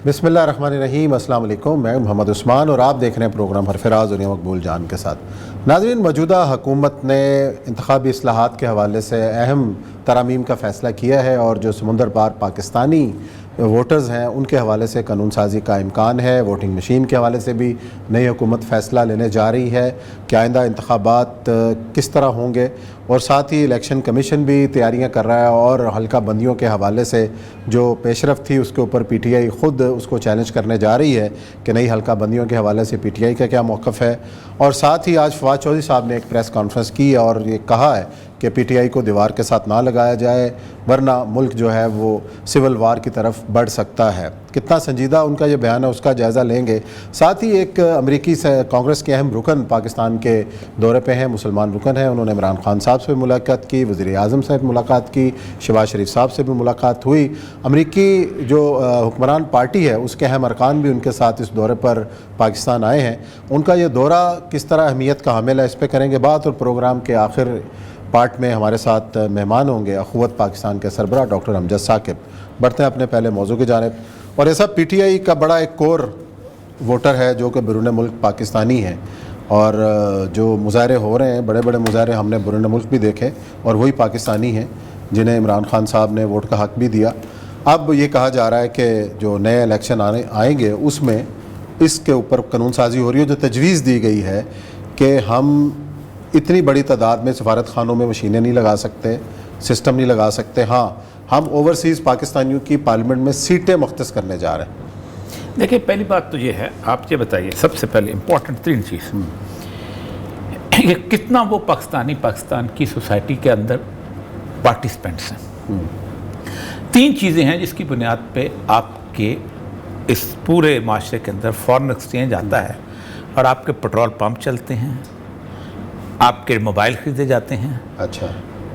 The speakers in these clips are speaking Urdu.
بسم اللہ الرحمن الرحیم۔ السلام علیکم، میں محمد عثمان اور آپ دیکھ رہے ہیں پروگرام حرفراز دنیا مقبول جان کے ساتھ۔ ناظرین، موجودہ حکومت نے انتخابی اصلاحات کے حوالے سے اہم ترامیم کا فیصلہ کیا ہے اور جو سمندر پار پاکستانی ووٹرز ہیں ان کے حوالے سے قانون سازی کا امکان ہے۔ ووٹنگ مشین کے حوالے سے بھی نئی حکومت فیصلہ لینے جا رہی ہے کہ آئندہ انتخابات کس طرح ہوں گے، اور ساتھ ہی الیکشن کمیشن بھی تیاریاں کر رہا ہے اور حلقہ بندیوں کے حوالے سے جو پیش رفت تھی اس کے اوپر پی ٹی آئی خود اس کو چیلنج کرنے جا رہی ہے کہ نئی حلقہ بندیوں کے حوالے سے پی ٹی آئی کا کیا موقف ہے۔ اور ساتھ ہی آج فواد چودھری صاحب نے ایک پریس کانفرنس کی اور یہ کہا ہے کہ پی ٹی آئی کو دیوار کے ساتھ نہ لگایا جائے ورنہ ملک جو ہے وہ سول وار کی طرف بڑھ سکتا ہے۔ کتنا سنجیدہ ان کا یہ بیان ہے اس کا جائزہ لیں گے۔ ساتھ ہی ایک امریکی کانگریس کے اہم رکن پاکستان کے دورے پہ ہیں، مسلمان رکن ہیں، انہوں نے عمران خان صاحب سے ملاقات کی، وزیر اعظم سے ملاقات کی، شہباز شریف صاحب سے بھی ملاقات ہوئی۔ امریکی جو حکمران پارٹی ہے اس کے اہم ارکان بھی ان کے ساتھ اس دورے پر پاکستان آئے ہیں۔ ان کا یہ دورہ کس طرح اہمیت کا حامل ہے اس پہ کریں گے بات، اور پروگرام کے آخر پارٹ میں ہمارے ساتھ مہمان ہوں گے اخوت پاکستان کے سربراہ ڈاکٹر امجد ثاقب۔ بڑھتے ہیں اپنے پہلے موضوع کی جانب، اور ایسا پی ٹی آئی کا بڑا ایک کور ووٹر ہے جو کہ بیرون ملک پاکستانی ہے، اور جو مظاہرے ہو رہے ہیں بڑے بڑے مظاہرے ہم نے بیرون ملک بھی دیکھے، اور وہی پاکستانی ہیں جنہیں عمران خان صاحب نے ووٹ کا حق بھی دیا۔ اب یہ کہا جا رہا ہے کہ جو نئے الیکشن آئیں گے اس میں اس کے اوپر قانون سازی ہو رہی ہے، جو تجویز دی گئی ہے کہ ہم اتنی بڑی تعداد میں سفارت خانوں میں مشینیں نہیں لگا سکتے، سسٹم نہیں لگا سکتے، ہاں ہم اوورسیز پاکستانیوں کی پارلیمنٹ میں سیٹیں مختص کرنے جا رہے ہیں۔ دیکھیں، پہلی بات تو یہ ہے، آپ یہ بتائیے سب سے پہلے امپورٹنٹ ترین چیز کہ کتنا وہ پاکستان کی سوسائٹی کے اندر پارٹیسپینٹس ہیں۔ تین چیزیں ہیں جس کی بنیاد پہ آپ کے اس پورے معاشرے کے اندر فارن ایکسچینج آتا ہے، اور آپ کے پیٹرول پمپ چلتے ہیں، آپ کے موبائل خریدے جاتے ہیں، اچھا،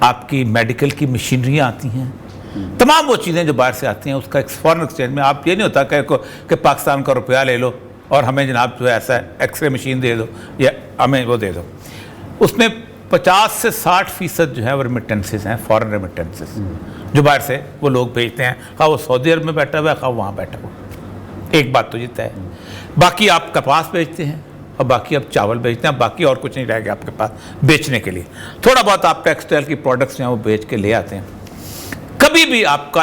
آپ کی میڈیکل کی مشینریاں آتی ہیں، تمام وہ چیزیں جو باہر سے آتی ہیں اس کا ایک فارن ایکسچینج میں آپ یہ نہیں ہوتا کہ پاکستان کا روپیہ لے لو اور ہمیں جناب جو ہے ایسا ایکس رے مشین دے دو یا ہمیں وہ دے دو۔ اس میں 50 سے 60% جو ہے وہ ریمیٹنسز ہیں، فارن ریمیٹنسز جو باہر سے وہ لوگ بھیجتے ہیں، خواہ وہ سعودی عرب میں بیٹھا ہوا ہے خواہ وہاں بیٹھا ہوا۔ ایک بات تو یہ طے ہے۔ باقی آپ کپاس بیچتے ہیں اور باقی آپ چاول بیچتے ہیں، باقی اور کچھ نہیں رہے گا آپ کے پاس بیچنے کے لیے۔ تھوڑا بہت آپ ٹیکسٹائل کی پروڈکٹس ہیں وہ بیچ کے لے آتے ہیں۔ کبھی بھی آپ کا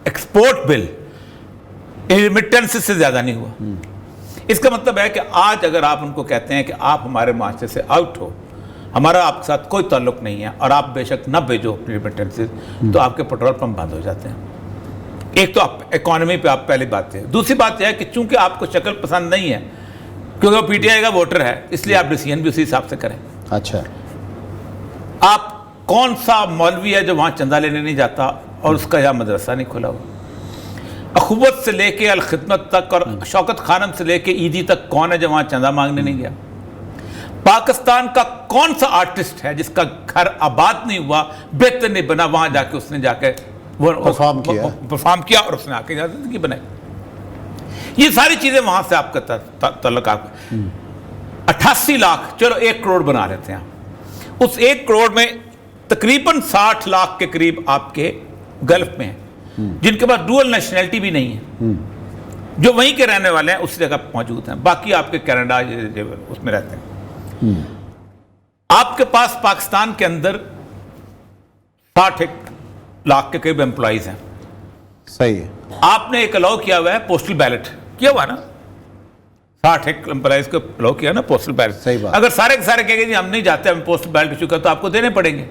ایکسپورٹ بل ریمیٹنس سے زیادہ نہیں ہوا۔ اس کا مطلب ہے کہ آج اگر آپ ان کو کہتے ہیں کہ آپ ہمارے معاشرے سے آؤٹ ہو، ہمارا آپ کے ساتھ کوئی تعلق نہیں ہے، اور آپ بے شک نہ بھیجو ریمیٹنس، تو آپ کے پیٹرول پمپ بند ہو جاتے ہیں۔ ایک تو آپ اکانومی پہ آپ پہلی بات ہے۔ دوسری بات یہ ہے کہ چونکہ آپ کو شکل پسند نہیں ہے، کیونکہ وہ پی ٹی آئی کا ووٹر ہے، اس لیے آپ ڈیسیژن بھی اسی حساب سے کریں۔ اچھا، آپ کون سا مولوی ہے جو وہاں چندہ لینے نہیں جاتا اور اس کا یہاں مدرسہ نہیں کھلا ہوا؟ اخوت سے لے کے الخدمت تک اور شوکت خانم سے لے کے ایدی تک کون ہے جو وہاں چندہ مانگنے نہیں گیا؟ پاکستان کا کون سا آرٹسٹ ہے جس کا گھر آباد نہیں ہوا، بہتر نہیں بنا، وہاں جا کے اس نے جا کے پرفارم کیا اور اس نے آ کے زندگی بنائی؟ یہ ساری چیزیں وہاں سے آپ کا تعلق۔ آپ 88 لاکھ، چلو 1 کروڑ بنا لیتے ہیں، اس 1 کروڑ میں تقریباً 60 لاکھ کے قریب آپ کے گلف میں ہیں جن کے پاس ڈوئل نیشنلٹی بھی نہیں ہے، جو وہیں کے رہنے والے ہیں اس جگہ موجود ہیں، باقی آپ کے کینیڈا اس میں رہتے ہیں۔ آپ کے پاس پاکستان کے اندر 60 لاکھ کے قریب امپلائیز ہیں۔ صحیح ہے۔ آپ نے ایک الاؤ کیا ہوا ہے پوسٹل بیلٹ، کیا ہوا نا، 60 امپلائیز کو الاؤ کیا نا پوسٹل بیلٹ۔ صحیح بات۔ اگر سارے کے سارے کہیں گے جی ہم نہیں جاتے، ہم پوسٹل بیلٹ ایشو کرتے تو آپ کو دینے پڑیں گے۔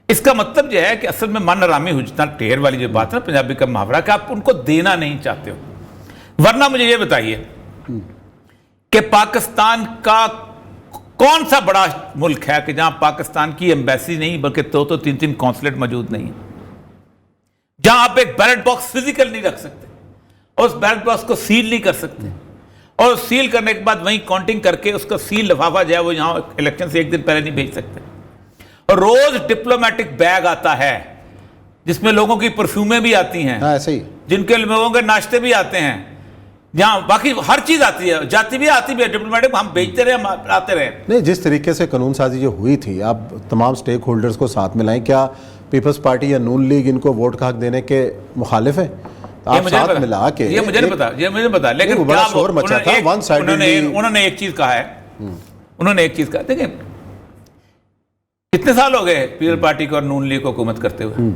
اس کا مطلب یہ ہے کہ اصل میں من آرامی حجتاں ٹھیر والی جو بات ہے نا، پنجابی کا محاورہ، کہ آپ ان کو دینا نہیں چاہتے ہو۔ ورنہ مجھے یہ بتائیے کہ پاکستان کا کون سا بڑا ملک ہے کہ جہاں پاکستان کی ایمبیسی نہیں بلکہ 2 3 قونصلیٹ موجود نہیں ہیں، جہاں آپ ایک بیلٹ باکس فزیکل نہیں رکھ سکتے اور اس بیلٹ باکس کو سیل نہیں کر سکتے، اور سیل کرنے کے بعد وہیں کاؤنٹنگ کر کے اس کا سیل لفافہ جو ہے وہ یہاں الیکشن سے 1 دن پہلے نہیں بھیج سکتے، اور روز ڈپلومیٹک بیگ آتا ہے جس میں لوگوں کی پرفیومیں بھی آتی ہیں، ایسے ہی جن کے لوگوں کے ناشتے بھی آتے ہیں، جہاں باقی ہر چیز آتی ہے، جاتی بھی آتی بھی ہے، ڈپلومیٹک ہم بیچتے رہے، ہم آتے رہے۔ نہیں، جس طریقے سے قانون سازی جو ہوئی تھی، آپ تمام سٹیک ہولڈرز کو ساتھ میں لائیں، کیا پیپلز پارٹی یا نون لیگ ان کو ووٹ کا حق دینے کے مخالف ہیں؟ آپ ساتھ ملا کے یہ مجھے نہیں پتا لیکن بڑا شور مچا تھا ون سائیڈلی. انہوں نے ایک چیز کہا ہے دیکھیں کتنے سال ہو گئے پیپلز پارٹی کو اور نون لیگ کو حکومت کرتے ہوئے,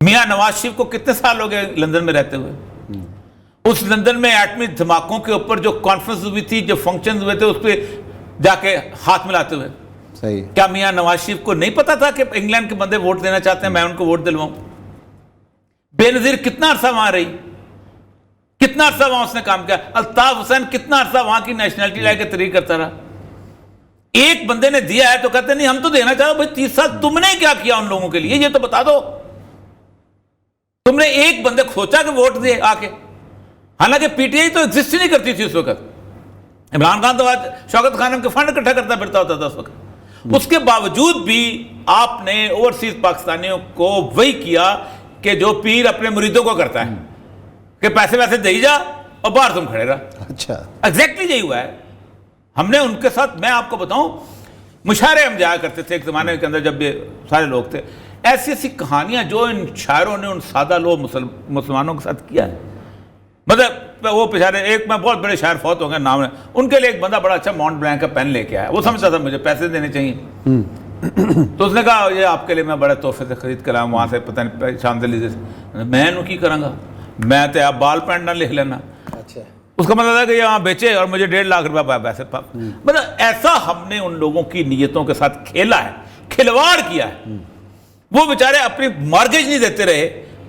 میاں نواز شریف کو کتنے سال ہو گئے لندن میں رہتے ہوئے, اس لندن میں ایٹمی دھماکوں کے اوپر جو کانفرنس ہوئی تھی, جو فنکشنز ہوئے تھے, اس پہ جا کے ہاتھ ملاتے ہوئے. صحیح. کیا میاں نواز شریف کو نہیں پتا تھا کہ انگلینڈ کے بندے ووٹ دینا چاہتے ہیں, میں ان کو ووٹ دلواؤں؟ بے نظیر کتنا عرصہ وہاں رہی, کتنا عرصہ وہاں اس نے کام کیا. الطاف حسین کتنا عرصہ وہاں کی نیشنلٹی لے کے تحریک کرتا رہا. ایک بندے نے دیا ہے تو کہتے نہیں ہم تو دینا چاہتے. بھائی 30 سال تم نے کیا کیا ان لوگوں کے لیے, یہ تو بتا دو. تم نے ایک بندے سوچا کہ ووٹ دے آ کے, حالانکہ پی ٹی آئی تو ایگزسٹ ہی نہیں کرتی تھی اس وقت. عمران خان تو شوکت خانم کے فنڈ اکٹھا کرتا پھرتا ہوتا تھا اس وقت. اس کے باوجود بھی آپ نے اوورسیز پاکستانیوں کو وہی کیا کہ جو پیر اپنے مریدوں کو کرتا ہے کہ پیسے ویسے دے جا اور باہر تم کھڑے رہا. اچھا, ایگزیکٹلی یہی ہوا ہے. ہم نے ان کے ساتھ, میں آپ کو بتاؤں, مشاعرے ہم جایا کرتے تھے ایک زمانے کے اندر جب یہ سارے لوگ تھے. ایسی ایسی کہانیاں جو ان شاعروں نے ان سادہ لوگ مسلمانوں کے ساتھ کیا ہے. مطلب وہ بیچارے, ایک میں بہت بڑے شاعر فوت ہو گئے نام ہے, ان کے لیے ایک بندہ بڑا اچھا مونٹ بلینک کا پین لے کے آیا. وہ سمجھتا تھا مجھے پیسے دینے چاہیے, تو اس نے کہا یہ آپ کے لیے میں بڑے تحفے سے خرید کر آؤں وہاں سے, پتہ نہیں شاندلی سے. میں انہوں کی کروں گا, میں تو آپ بال پینٹ نہ لکھ لینا. اچھا, اس کا مطلب ہے کہ یہاں بیچے اور مجھے 1.5 لاکھ روپے پیسے. مطلب ایسا ہم نے ان لوگوں کی نیتوں کے ساتھ کھیلا ہے, کھلواڑ کیا ہے. وہ بیچارے اپنی مارگیج نہیں دیتے رہے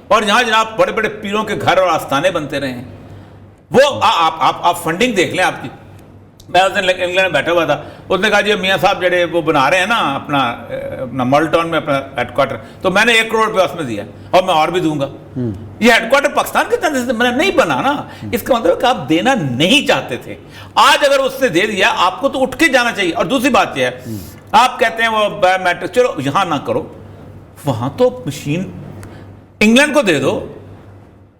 اور یہاں جناب بڑے بڑے پیروں کے گھر اور آستانے بنتے رہے ہیں. وہ آپ فنڈنگ دیکھ لیں آپ کی. میں اس دن انگلینڈ میں بیٹھا ہوا تھا, اس نے کہا جی میاں صاحب جڑے وہ بنا رہے ہیں نا اپنا مال ٹاؤن میں اپنا ہیڈ کوارٹر, تو میں نے 1 کروڑ روپے اس میں دیا اور میں اور بھی دوں گا. یہ ہیڈ کوارٹر پاکستان کے طرف سے میں نے نہیں بنا نا, اس کا مطلب ہے کہ آپ دینا نہیں چاہتے تھے. آج اگر اس نے دے دیا آپ کو تو اٹھ کے جانا چاہیے. اور دوسری بات یہ ہے, آپ کہتے ہیں وہ بایو میٹرک, چلو یہاں نہ کرو, وہاں تو مشین انگلینڈ کو دے دو,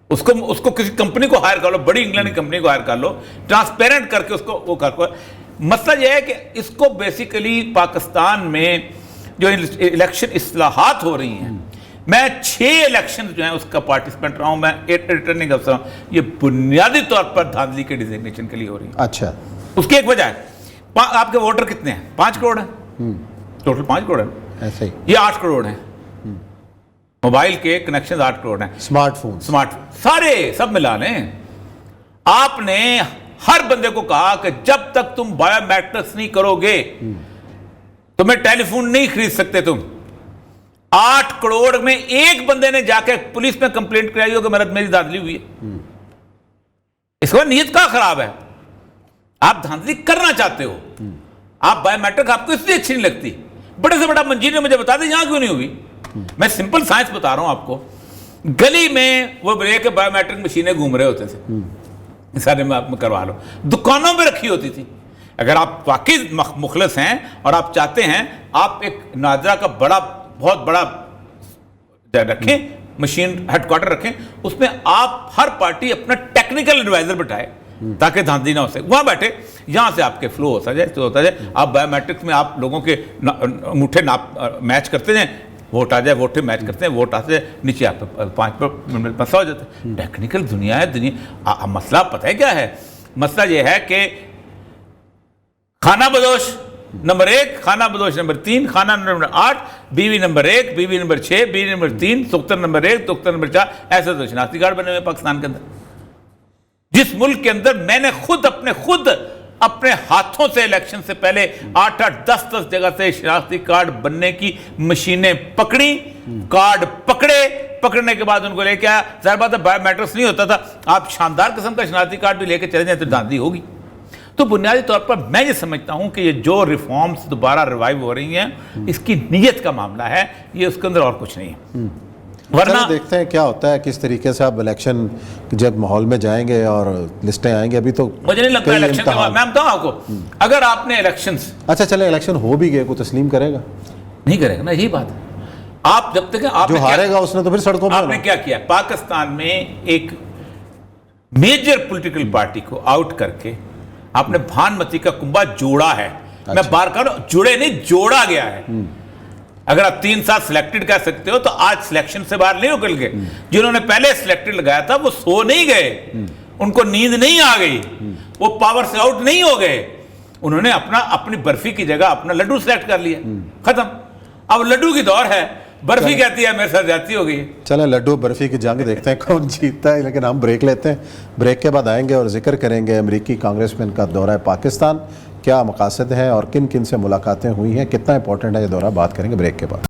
اس کو کسی کمپنی کو ہائر کر لو, بڑی انگلینڈ کی کمپنی کو ہائر کر لو, ٹرانسپیرنٹ کر کے اس کو وہ کر. مسئلہ یہ ہے کہ اس کو بیسیکلی پاکستان میں جو الیکشن اصلاحات ہو رہی ہیں, میں 6 الیکشن جو ہیں اس کا پارٹیسپینٹ رہا ہوں, میں ریٹرننگ افسر ہوں, یہ بنیادی طور پر دھاندلی کے ڈیزگنیشن کے لیے ہو رہی ہیں. اچھا, اس کی ایک وجہ ہے, آپ کے ووٹر کتنے ہیں؟ 5 کروڑ ہیں ٹوٹل, 5 کروڑ ہیں ایسے ہی. یہ 8 کروڑ ہیں. موبائل کے کنیکشن 8 کروڑ ہیں. اسمارٹ فون سارے سب ملا لیں. آپ نے ہر بندے کو کہا کہ جب تک تم بایو میٹرکس نہیں کرو گے تمہیں ٹیلی فون نہیں خرید سکتے تم. 8 کروڑ میں ایک بندے نے جا کے پولیس میں کمپلینٹ کرائی ہو کہ میری دھاندلی ہوئی ہے. اس کا نیت کا خراب ہے. آپ دھاندلی کرنا چاہتے ہو, آپ بایو میٹرک آپ کو اس لیے اچھی نہیں لگتی. بڑے سے بڑا منجیر نے مجھے بتا دیا یہاں کیوں نہیں ہوئی. میں سمپل سائنس بتا رہا ہوں آپ کو. گلی میں وہ بریک بایو میٹرک مشینیں گھوم رہے ہوتے تھے, سارے میں آپ میں کروا لو, دکانوں پہ رکھی ہوتی تھی. اگر آپ واقعی مخلص ہیں اور آپ چاہتے ہیں آپ ایک نادرا کا بہت بڑا رکھیں, مشین ہیڈ کوارٹر رکھیں, اس میں آپ ہر پارٹی اپنا ٹیکنیکل ایڈوائزر بٹھائے تاکہ دھاندلی نہ ہو سکے. وہاں بیٹھے, یہاں سے آپ کے فلو ہوتا جائے. آپ بایو میٹرکس میں آپ لوگوں کے انگوٹھے میچ کرتے جائیں, ووٹ آ جائے, ووٹ میچ کرتے ہیں, ووٹ آتے ہیں, نیچے آپ 5 منٹ مسئلہ ہو جاتا ہے. ٹیکنیکل دنیا ہے. مسئلہ پتہ ہے کیا ہے؟ مسئلہ یہ ہے کہ خانہ بدوش نمبر 1, خانہ بدوش نمبر 3, خانہ نمبر 8, بیوی نمبر 1, بیوی نمبر 6, بیوی نمبر 3, سکتر نمبر 1, سکتر نمبر 4, ایسے تو شناختی کارڈ بنے ہوئے پاکستان کے اندر. جس ملک کے اندر میں نے خود اپنے ہاتھوں سے الیکشن سے پہلے 8-8, 10-10 جگہ سے شناختی کارڈ بننے کی مشینیں پکڑی, کارڈ پکڑنے کے بعد ان کو لے کے آیا. ظاہر بات ہے بایو میٹرکس نہیں ہوتا تھا, آپ شاندار قسم کا شناختی کارڈ بھی لے کے چلے جائیں تو دھاندلی ہوگی. تو بنیادی طور پر میں یہ سمجھتا ہوں کہ یہ جو ریفارمز دوبارہ ریوائیو ہو رہی ہیں اس کی نیت کا معاملہ ہے, یہ اس کے اندر اور کچھ نہیں ہے. ورنہ دیکھتے ہیں کیا ہوتا ہے, کس طریقے سے آپ الیکشن جب ماحول میں جائیں گے اور لسٹیں آئیں گے. ابھی تو مجھے نہیں لگتا الیکشن کے بعد, میں بتاؤں آپ کو, اگر آپ نے الیکشنز, اچھا چلے الیکشن ہو بھی گئے, کوئی تسلیم کرے گا نہیں کرے گا نا, یہی بات ہے. آپ جب تک آپ جو ہارے گا اس نے تو پھر سڑکوں پہ, آپ نے کیا کیا پاکستان میں ایک میجر پولیٹیکل پارٹی کو آؤٹ کر کے آپ نے بھان متی کا کنبہ جوڑا ہے. میں بار کر جڑے نہیں, جوڑا گیا ہے. اگر آپ 3 سال سلیکٹڈ کہہ سکتے ہو تو آج سلیکشن سے باہر نہیں نکل گئے. جنہوں نے پہلے سلیکٹڈ لگایا تھا وہ سو نہیں گئے, ان کو نیند نہیں آ گئی, وہ پاور سے آؤٹ نہیں ہو گئے, انہوں نے اپنی برفی کی جگہ اپنا لڈو سلیکٹ کر لیا, ختم. اب لڈو کی دور ہے, برفی کہتی ہے میرے ساتھ جاتی ہو گئی. چلیں لڈو برفی کی جنگ دیکھتے ہیں کون جیتتا ہے, لیکن ہم بریک لیتے ہیں. بریک کے بعد آئیں گے اور ذکر کریں گے امریکی کانگریس مین کا دورہ پاکستان, کیا مقاصد ہیں اور کن کن سے ملاقاتیں ہوئی ہیں, کتنا امپورٹنٹ ہے یہ دورہ, بات کریں گے بریک کے بعد.